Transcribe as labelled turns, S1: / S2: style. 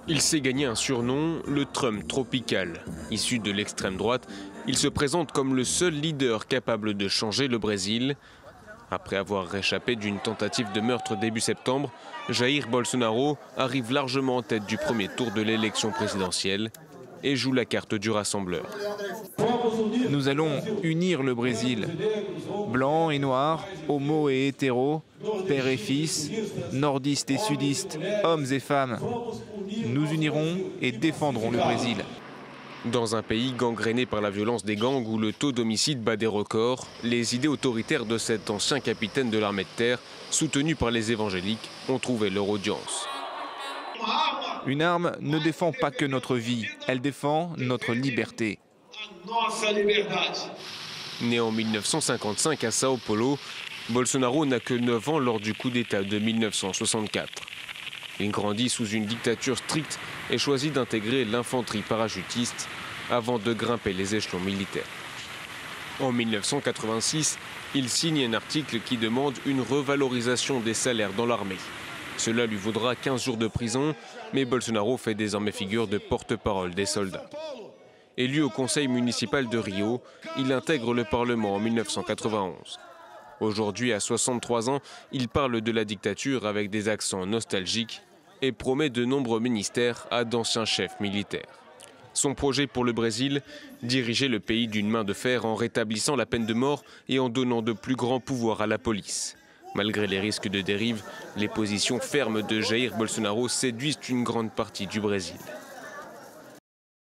S1: Il s'est gagné un surnom, le Trump tropical. Issu de l'extrême droite, il se présente comme le seul leader capable de changer le Brésil. Après avoir réchappé d'une tentative de meurtre début septembre, Jair Bolsonaro arrive largement en tête du premier tour de l'élection présidentielle et joue la carte du rassembleur.
S2: Nous allons unir le Brésil. Blancs et noirs, homo et hétéros, père et fils, nordistes et sudistes, hommes et femmes. Nous unirons et défendrons le Brésil.
S1: Dans un pays gangréné par la violence des gangs où le taux d'homicide bat des records, les idées autoritaires de cet ancien capitaine de l'armée de terre, soutenu par les évangéliques, ont trouvé leur audience.
S2: Une arme ne défend pas que notre vie, elle défend notre liberté.
S1: Né en 1955 à Sao Paulo, Bolsonaro n'a que 9 ans lors du coup d'État de 1964. Il grandit sous une dictature stricte et choisit d'intégrer l'infanterie parachutiste avant de grimper les échelons militaires. En 1986, il signe un article qui demande une revalorisation des salaires dans l'armée. Cela lui vaudra 15 jours de prison, mais Bolsonaro fait désormais figure de porte-parole des soldats. Élu au conseil municipal de Rio, il intègre le Parlement en 1991. Aujourd'hui, à 63 ans, il parle de la dictature avec des accents nostalgiques et promet de nombreux ministères à d'anciens chefs militaires. Son projet pour le Brésil, diriger le pays d'une main de fer en rétablissant la peine de mort et en donnant de plus grands pouvoirs à la police. Malgré les risques de dérive, les positions fermes de Jair Bolsonaro séduisent une grande partie du Brésil.